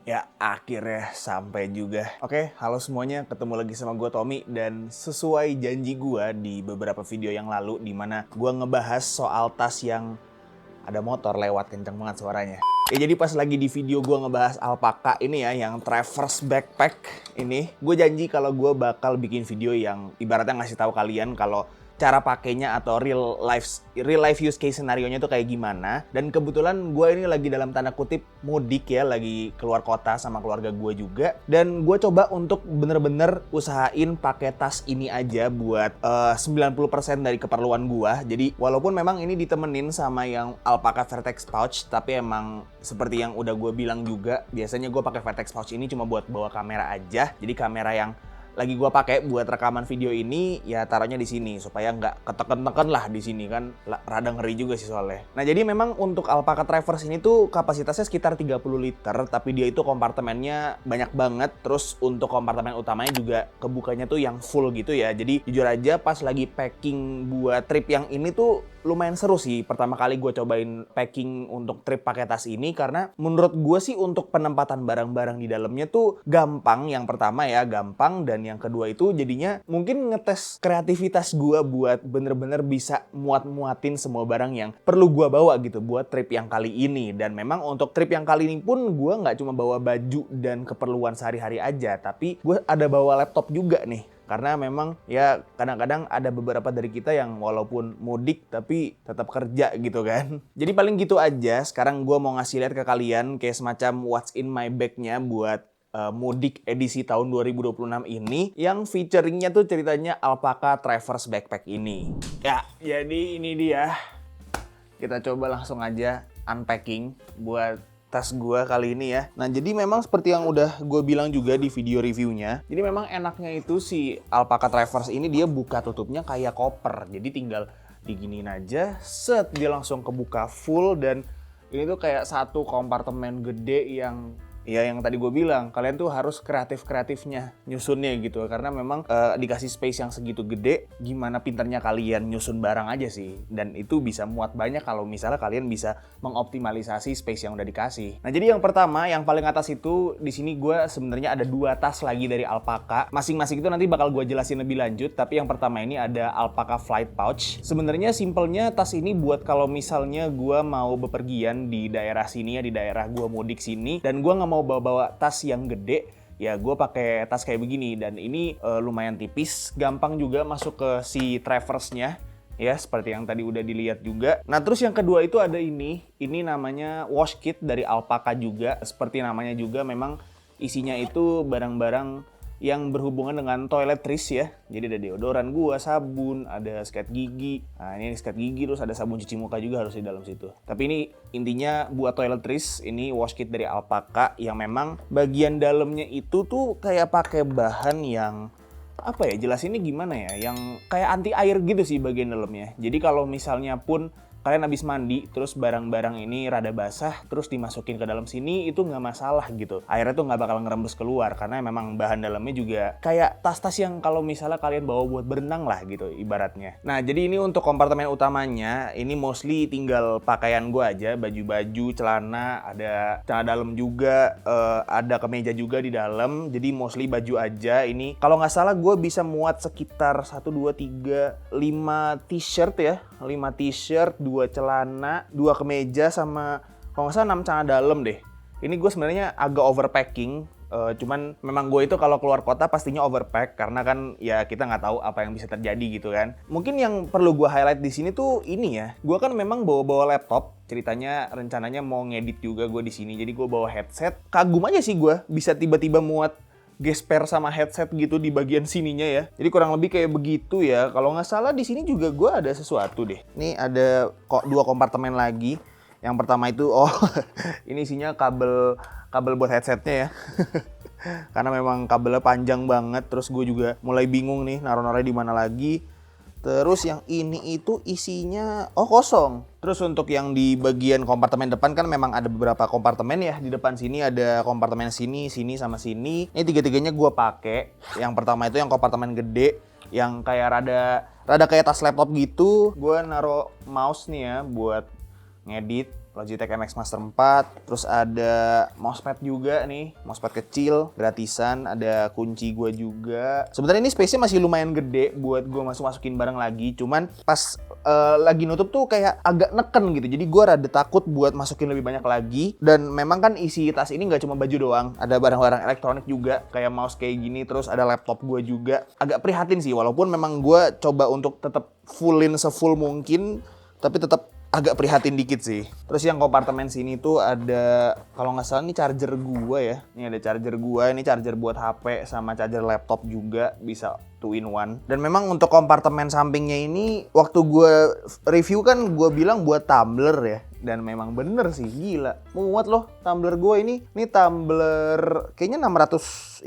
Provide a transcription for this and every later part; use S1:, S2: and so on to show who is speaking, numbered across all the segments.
S1: Ya akhirnya sampai juga. Oke, halo semuanya, ketemu lagi sama gue Tommy. Dan sesuai janji gue di beberapa video yang lalu, dimana gue ngebahas soal tas yang ada motor lewat, kenceng banget suaranya. Ya jadi pas lagi di video gue ngebahas alpaka ini ya, yang Traverse Backpack ini, gue janji kalau gue bakal bikin video yang ibaratnya ngasih tahu kalian kalau cara pakainya atau real life use case scenario-nya tuh kayak gimana. Dan kebetulan gue ini lagi dalam tanda kutip mudik ya, lagi keluar kota sama keluarga gue juga. Dan gue coba untuk bener-bener usahain pakai tas ini aja buat 90% dari keperluan gue. Jadi walaupun memang ini ditemenin sama yang alpaka vertex pouch, tapi emang seperti yang udah gue bilang juga, biasanya gue pakai vertex pouch ini cuma buat bawa kamera aja. Jadi kamera yang lagi gue pakai buat rekaman video ini ya taruhnya di sini supaya nggak keteken-teken lah di sini kan, rada ngeri juga sih soalnya. Nah jadi memang untuk alpaka Traverse ini tuh kapasitasnya sekitar 30 liter, tapi dia itu kompartemennya banyak banget. Terus untuk kompartemen utamanya juga kebukanya tuh yang full gitu ya. Jadi jujur aja pas lagi packing buat trip yang ini tuh lumayan seru sih. Pertama kali gue cobain packing untuk trip pakai tas ini karena menurut gue sih untuk penempatan barang-barang di dalamnya tuh gampang. Yang pertama ya gampang, dan yang kedua itu jadinya mungkin ngetes kreativitas gue buat bener-bener bisa muat-muatin semua barang yang perlu gue bawa gitu buat trip yang kali ini. Dan memang untuk trip yang kali ini pun gue nggak cuma bawa baju dan keperluan sehari-hari aja, tapi gue ada bawa laptop juga nih. Karena memang ya kadang-kadang ada beberapa dari kita yang walaupun mudik tapi tetap kerja gitu kan. Jadi paling gitu aja. Sekarang gue mau ngasih lihat ke kalian kayak semacam what's in my bag-nya buat mudik edisi tahun 2026 ini. Yang featuringnya tuh ceritanya alpaka Traverse Backpack ini. Ya jadi ini dia. Kita coba langsung aja unpacking buat tas gue kali ini ya. Nah jadi memang seperti yang udah gue bilang juga di video reviewnya, jadi memang enaknya itu si alpaka Traverse ini dia buka tutupnya kayak koper. Jadi tinggal diginiin aja, set dia langsung kebuka full. Dan ini tuh kayak satu kompartemen gede yang ya yang tadi gue bilang, kalian tuh harus kreatif-kreatifnya nyusunnya gitu. Karena memang dikasih space yang segitu gede, gimana pinternya kalian nyusun barang aja sih. Dan itu bisa muat banyak kalau misalnya kalian bisa mengoptimalisasi space yang udah dikasih. Nah jadi yang pertama, yang paling atas itu, di sini gue sebenarnya ada 2 tas lagi dari alpaka. Masing-masing itu nanti bakal gue jelasin lebih lanjut. Tapi yang pertama ini ada alpaka flight pouch. Sebenarnya simpelnya tas ini buat kalau misalnya gue mau bepergian di daerah sini ya, di daerah gue mudik sini, dan gue nggak mau bawa tas yang gede, ya gue pakai tas kayak begini. Dan ini lumayan tipis, gampang juga masuk ke si Traverse-nya ya, seperti yang tadi udah dilihat juga. Nah terus yang kedua itu ada ini namanya wash kit dari alpaka juga. Seperti namanya juga, memang isinya itu barang-barang yang berhubungan dengan toiletries ya. Jadi ada deodoran gua, sabun, ada sikat gigi. Nah ini sikat gigi, terus ada sabun cuci muka juga harus di dalam situ. Tapi ini intinya buat toiletries. Ini wash kit dari alpaka yang memang bagian dalamnya itu tuh kayak pakai bahan yang apa ya, jelasinnya gimana ya, yang kayak anti air gitu sih bagian dalamnya. Jadi kalau misalnya pun kalian habis mandi, terus barang-barang ini rada basah, terus dimasukin ke dalam sini, itu nggak masalah gitu. Airnya tuh nggak bakal ngerembes keluar, karena memang bahan dalamnya juga kayak tas-tas yang kalau misalnya kalian bawa buat berenang lah gitu ibaratnya. Nah jadi ini untuk kompartemen utamanya, ini mostly tinggal pakaian gue aja, baju-baju, celana, ada celana dalam juga, ada kemeja juga di dalam. Jadi mostly baju aja. Ini kalau nggak salah gue bisa muat sekitar 1, 2, 3, 5 t-shirt ya. 5 t-shirt, 2 celana, 2 kemeja, sama kalau nggak salah 6 celana dalam deh. Ini gue sebenarnya agak overpacking, cuman memang gue itu kalau keluar kota pastinya overpack karena kan ya kita nggak tahu apa yang bisa terjadi gitu kan. Mungkin yang perlu gue highlight di sini tuh ini ya, gue kan memang bawa laptop. Ceritanya rencananya mau ngedit juga gue di sini, jadi gue bawa headset. Kagum aja sih gue bisa tiba-tiba muat gesper sama headset gitu di bagian sininya ya. Jadi kurang lebih kayak begitu ya. Kalau nggak salah di sini juga gue ada sesuatu deh. Ini ada kok 2 kompartemen lagi. Yang pertama itu ini isinya kabel buat headsetnya ya. Karena memang kabelnya panjang banget. Terus gue juga mulai bingung nih naruh-naruhnya di mana lagi. Terus yang ini itu isinya kosong. Terus untuk yang di bagian kompartemen depan kan memang ada beberapa kompartemen ya. Di depan sini ada kompartemen sini, sini sama sini. Ini tiga-tiganya gue pakai. Yang pertama itu yang kompartemen gede, yang kayak rada kayak tas laptop gitu. Gue naruh mouse nih ya buat ngedit. Logitech MX Master 4. Terus ada mousepad juga nih, mousepad kecil, gratisan. Ada kunci gue juga. Sebenarnya ini space-nya masih lumayan gede buat gue masukin barang lagi. Cuman pas lagi nutup tuh kayak agak neken gitu. Jadi gue rada takut buat masukin lebih banyak lagi. Dan memang kan isi tas ini nggak cuma baju doang. Ada barang-barang elektronik juga, kayak mouse kayak gini. Terus ada laptop gue juga. Agak prihatin sih, walaupun memang gue coba untuk tetap fullin sefull mungkin. Tapi tetap agak prihatin dikit sih. Terus yang kompartemen sini tuh ada, kalau nggak salah ini charger gua ya. Ini ada charger gua, ini charger buat HP sama charger laptop juga, bisa 2-in-1. Dan memang untuk kompartemen sampingnya ini, waktu gua review kan gua bilang buat tumbler ya. Dan memang bener sih, gila. Muat loh tumbler gue ini. Ini tumbler kayaknya 620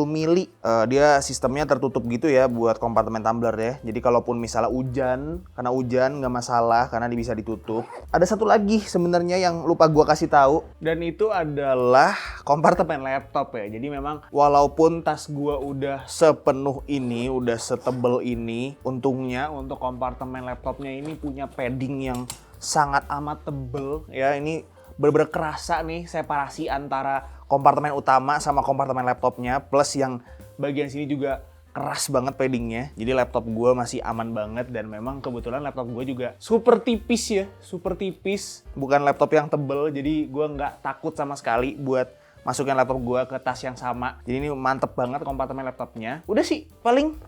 S1: mili. Dia sistemnya tertutup gitu ya buat kompartemen tumbler ya. Jadi kalaupun misalnya hujan, karena hujan nggak masalah karena dia bisa ditutup. Ada satu lagi sebenarnya yang lupa gue kasih tahu, dan itu adalah kompartemen laptop ya. Jadi memang walaupun tas gue udah sepenuh ini, udah setebel ini, untungnya untuk kompartemen laptopnya ini punya padding yang sangat amat tebel ya. Ini bener-bener kerasa nih separasi antara kompartemen utama sama kompartemen laptopnya, plus yang bagian sini juga keras banget paddingnya. Jadi laptop gue masih aman banget, dan memang kebetulan laptop gue juga super tipis ya, super tipis, bukan laptop yang tebel. Jadi gue nggak takut sama sekali buat masukin laptop gue ke tas yang sama. Jadi ini mantep banget kompartemen laptopnya. Udah sih, paling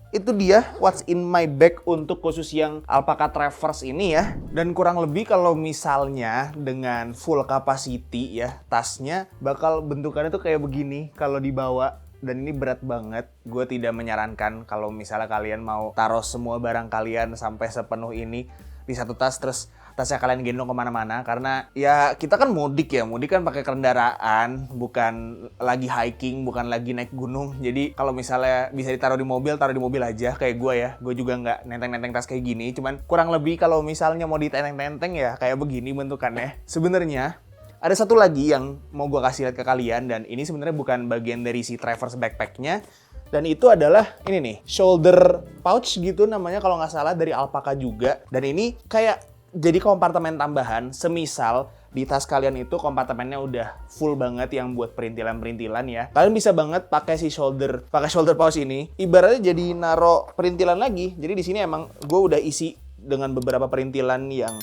S1: itu dia what's in my bag untuk khusus yang Alpaca Traverse ini ya. Dan kurang lebih kalau misalnya dengan full capacity ya, tasnya bakal bentukannya tuh kayak begini kalau dibawa. Dan ini berat banget. Gue tidak menyarankan kalau misalnya kalian mau taruh semua barang kalian sampai sepenuh ini di satu tas, terus tasnya kalian gendong kemana-mana. Karena ya kita kan mudik ya, mudik kan pakai kendaraan, bukan lagi hiking, bukan lagi naik gunung. Jadi kalau misalnya bisa ditaruh di mobil, taruh di mobil aja kayak gue ya. Gue juga nggak nenteng-nenteng tas kayak gini. Cuman kurang lebih kalau misalnya mau ditenteng-tenteng ya kayak begini bentukannya. Sebenarnya ada satu lagi yang mau gue kasih lihat ke kalian, dan ini sebenarnya bukan bagian dari si Traverse backpack-nya. Dan itu adalah ini nih, shoulder pouch gitu namanya kalau nggak salah, dari Alpaca juga. Dan ini kayak jadi kompartemen tambahan, semisal di tas kalian itu kompartemennya udah full banget yang buat perintilan-perintilan ya. Kalian bisa banget pakai shoulder pouch ini. Ibaratnya jadi naro perintilan lagi. Jadi di sini emang gue udah isi dengan beberapa perintilan yang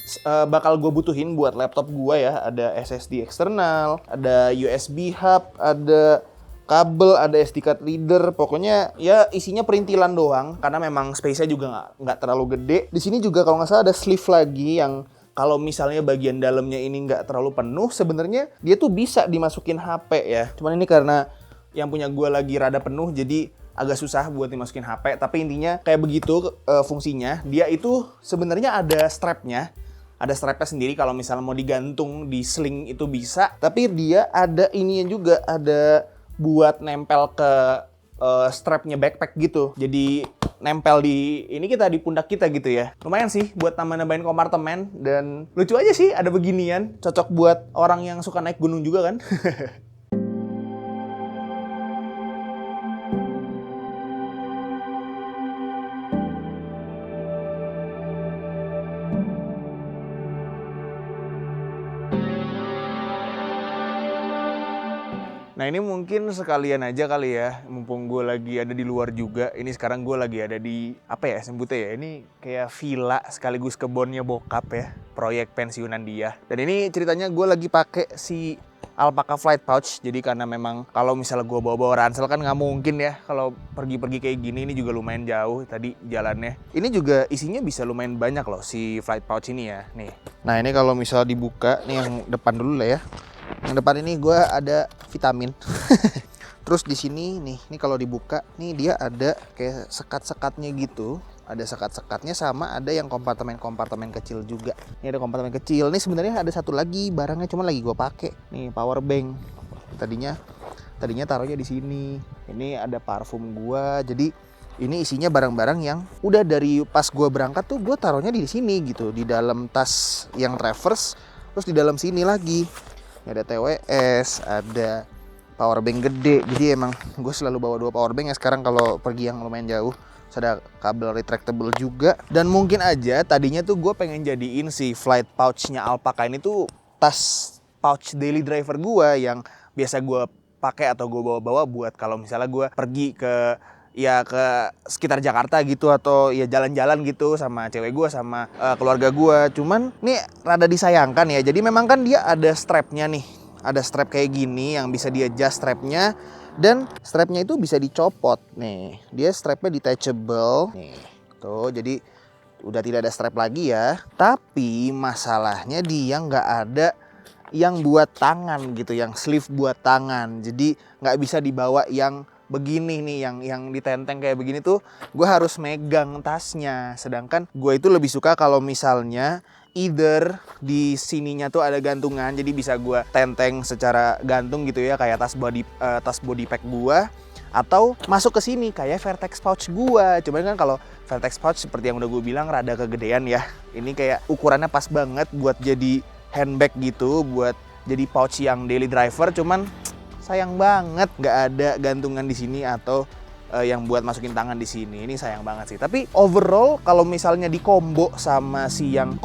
S1: bakal gue butuhin buat laptop gue ya. Ada SSD eksternal, ada USB hub, ada kabel, ada SD card reader. Pokoknya ya isinya perintilan doang, karena memang space-nya juga nggak terlalu gede. Di sini juga kalau nggak salah ada sleeve lagi yang kalau misalnya bagian dalamnya ini nggak terlalu penuh, sebenarnya dia tuh bisa dimasukin HP ya. Cuman ini karena yang punya gue lagi rada penuh, jadi agak susah buat dimasukin HP. Tapi intinya kayak begitu fungsinya. Dia itu sebenarnya ada strapnya. Ada strapnya sendiri kalau misalnya mau digantung di sling itu bisa. Tapi dia ada ininya juga, ada buat nempel ke strapnya backpack gitu. Jadi nempel di ini kita, di pundak kita gitu ya. Lumayan sih buat tambah-nambahin kompartemen, dan lucu aja sih ada beginian. Cocok buat orang yang suka naik gunung juga kan. Nah ini mungkin sekalian aja kali ya, mumpung gue lagi ada di luar juga. Ini sekarang gue lagi ada di, apa ya sebutnya ya, ini kayak villa sekaligus kebunnya bokap ya, proyek pensiunan dia. Dan ini ceritanya gue lagi pakai si Alpaca Flight Pouch. Jadi karena memang kalau misalnya gue bawa-bawa ransel kan nggak mungkin ya kalau pergi-pergi kayak gini. Ini juga lumayan jauh tadi jalannya. Ini juga isinya bisa lumayan banyak loh si Flight Pouch ini ya. Nih. Nah ini kalau misalnya dibuka, nih yang depan dulu lah ya. Yang depan ini gue ada vitamin. Terus di sini nih, kalau dibuka nih dia ada kayak sekat-sekatnya gitu. Ada sekat-sekatnya, sama ada yang kompartemen kecil juga. Ini ada kompartemen kecil. Nih sebenarnya ada satu lagi barangnya, cuma lagi gue pakai. Nih power bank. Tadinya taruhnya di sini. Ini ada parfum gue. Jadi ini isinya barang-barang yang udah dari pas gue berangkat tuh gue taruhnya di sini gitu, di dalam tas yang Traverse. Terus di dalam sini lagi ada TWS, ada power bank gede. Jadi emang gue selalu bawa 2 power bank ya sekarang kalau pergi yang lumayan jauh. ada kabel retractable juga. Dan mungkin aja tadinya tuh gue pengen jadiin si flight pouch-nya Alpaka ini tuh tas pouch daily driver gue yang biasa gue pakai atau gue bawa-bawa buat kalau misalnya gue pergi ke sekitar Jakarta gitu, atau ya jalan-jalan gitu sama cewek gue sama keluarga gue. Cuman nih rada disayangkan ya. Jadi memang kan dia ada strapnya nih. Ada strap kayak gini yang bisa dia adjust strapnya. Dan strapnya itu bisa dicopot nih. Dia strapnya detachable nih. Tuh, jadi udah tidak ada strap lagi ya. Tapi masalahnya dia nggak ada yang buat tangan gitu, yang sleeve buat tangan. Jadi nggak bisa dibawa yang begini nih, yang ditenteng kayak begini tuh gue harus megang tasnya. Sedangkan gue itu lebih suka kalau misalnya either di sininya tuh ada gantungan, jadi bisa gue tenteng secara gantung gitu ya, kayak tas body pack gue, atau masuk ke sini kayak Vertex pouch gue. Cuman kan kalau Vertex pouch seperti yang udah gue bilang rada kegedean ya. Ini kayak ukurannya pas banget buat jadi handbag gitu, buat jadi pouch yang daily driver. Cuman sayang banget nggak ada gantungan di sini atau yang buat masukin tangan di sini. Ini sayang banget sih. Tapi overall kalau misalnya di combo sama yang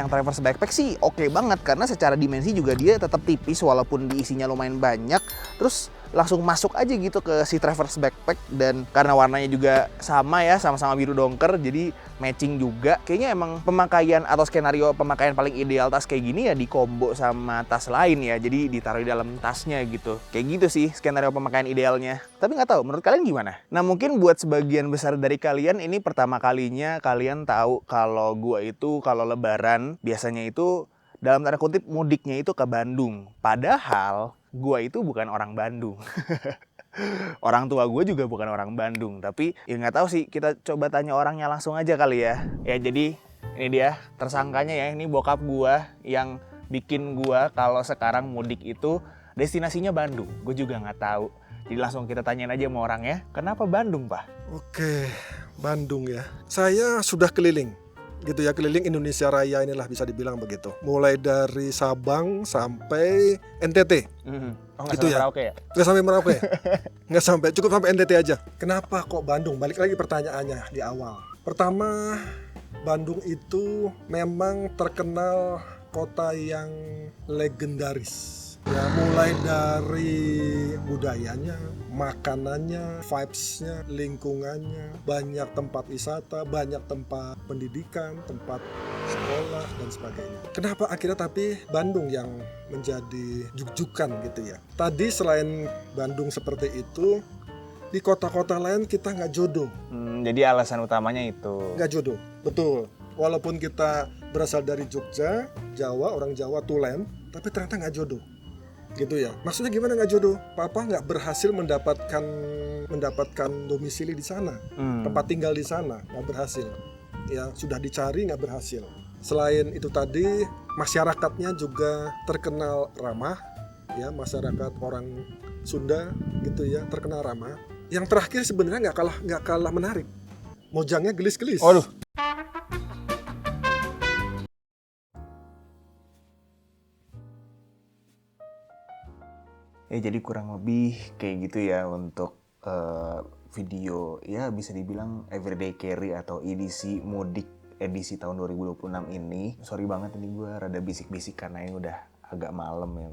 S1: Traverse backpack sih oke banget, karena secara dimensi juga dia tetap tipis walaupun diisinya lumayan banyak. Terus langsung masuk aja gitu ke si Traverse backpack, dan karena warnanya juga sama ya, sama-sama biru dongker, jadi matching juga. Kayaknya emang pemakaian atau skenario pemakaian paling ideal tas kayak gini ya di combo sama tas lain ya, jadi ditaruh di dalam tasnya gitu. Kayak gitu sih skenario pemakaian idealnya. Tapi nggak tahu menurut kalian gimana? Nah mungkin buat sebagian besar dari kalian ini pertama kalinya kalian tahu kalau gua itu kalau lebaran biasanya itu dalam tanda kutip mudiknya itu ke Bandung. Padahal gua itu bukan orang Bandung. Orang tua gue juga bukan orang Bandung. Tapi ya nggak tahu sih, kita coba tanya orangnya langsung aja kali ya. Ya jadi ini dia tersangkanya ya, ini bokap gue yang bikin gue kalau sekarang mudik itu destinasinya Bandung. Gue juga nggak tahu. Jadi langsung kita tanyain aja sama orangnya, kenapa Bandung, Pak?
S2: Oke, Bandung ya. Saya sudah keliling gitu ya, keliling Indonesia Raya inilah bisa dibilang begitu. Mulai dari Sabang sampai NTT.
S1: Oh nggak
S2: Gitu
S1: sampai
S2: ya?
S1: Merauke ya?
S2: Nggak sampai Merauke. Nggak sampai, cukup sampai NTT aja. Kenapa kok Bandung? Balik lagi pertanyaannya di awal. Pertama, Bandung itu memang terkenal kota yang legendaris. Ya, mulai dari budayanya, makanannya, vibes-nya, lingkungannya, banyak tempat wisata, banyak tempat pendidikan, tempat sekolah, dan sebagainya. Kenapa akhirnya tapi Bandung yang menjadi jujukan gitu ya? Tadi selain Bandung seperti itu, di kota-kota lain kita nggak jodoh.
S1: Jadi alasan utamanya itu.
S2: Nggak jodoh, betul. Walaupun kita berasal dari Jogja, Jawa, orang Jawa, Tulen, tapi ternyata nggak jodoh. Gitu ya. Maksudnya gimana nggak jodoh? Papa nggak berhasil mendapatkan domisili di sana, tempat tinggal di sana, nggak berhasil. Ya sudah dicari nggak berhasil. Selain itu tadi, masyarakatnya juga terkenal ramah, ya, masyarakat orang Sunda gitu ya, terkenal ramah. Yang terakhir sebenarnya nggak kalah menarik. Mojangnya gelis-gelis.
S1: Waduh. Ya jadi kurang lebih kayak gitu ya untuk video ya bisa dibilang everyday carry atau edisi mudik edisi tahun 2026 ini. Sorry banget ini gue rada bisik-bisik karena ini udah agak malam ya,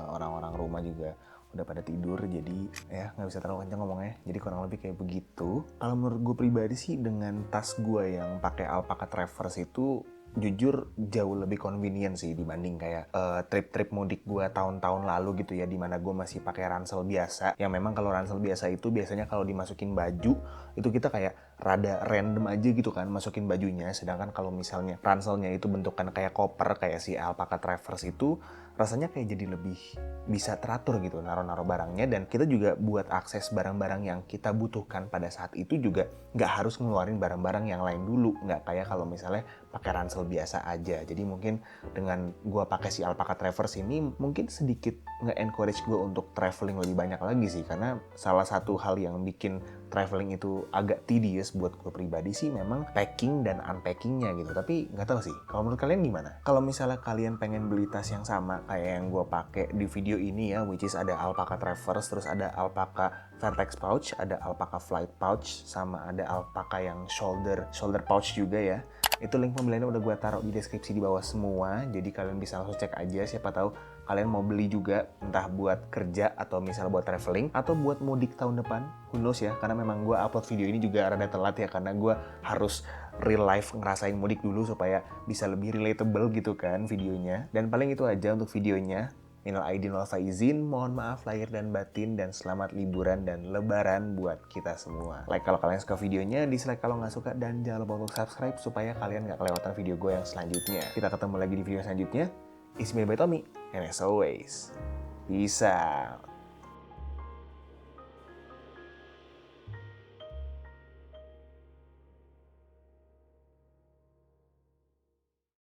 S1: orang-orang rumah juga udah pada tidur, jadi ya nggak bisa terlalu kencang ngomongnya. Jadi kurang lebih kayak begitu. Kalau menurut gue pribadi sih dengan tas gue yang pakai Alpaka Traverse itu jujur jauh lebih convenient sih dibanding kayak trip-trip mudik gue tahun-tahun lalu gitu ya, dimana gue masih pakai ransel biasa. Yang memang kalau ransel biasa itu biasanya kalau dimasukin baju itu kita kayak rada random aja gitu kan masukin bajunya. Sedangkan kalau misalnya ranselnya itu bentukan kayak koper kayak si Alpaka Traverse itu rasanya kayak jadi lebih bisa teratur gitu naruh-naruh barangnya, dan kita juga buat akses barang-barang yang kita butuhkan pada saat itu juga nggak harus ngeluarin barang-barang yang lain dulu, nggak kayak kalau misalnya pakai ransel biasa aja. Jadi mungkin dengan gue pakai si Alpaka Traverse ini mungkin sedikit nge-encourage gue untuk traveling lebih banyak lagi sih, karena salah satu hal yang bikin traveling itu agak tedious buat gue pribadi sih memang packing dan unpackingnya gitu. Tapi nggak tahu sih, kalau menurut kalian gimana? Kalau misalnya kalian pengen beli tas yang sama kayak yang gue pakai di video ini ya, which is ada Alpaca Traverse, terus ada Alpaca Vertex pouch, ada Alpaca Flight pouch, sama ada Alpaca yang shoulder pouch juga ya. Itu link pembeliannya udah gue taruh di deskripsi di bawah semua, jadi kalian bisa langsung cek aja, siapa tahu kalian mau beli juga, entah buat kerja atau misalnya buat traveling atau buat mudik tahun depan, who knows ya, karena memang gue upload video ini juga rada telat ya, karena gue harus real life ngerasain mudik dulu supaya bisa lebih relatable gitu kan videonya. Dan paling itu aja untuk videonya. Minal aidin wal faizin, mohon maaf lahir dan batin, dan selamat liburan dan lebaran buat kita semua. Like kalau kalian suka videonya, dislike kalau nggak suka, dan jangan lupa untuk subscribe supaya kalian nggak kelewatan video gue yang selanjutnya. Kita ketemu lagi di video selanjutnya. It's me by Tommy, and as always, peace out.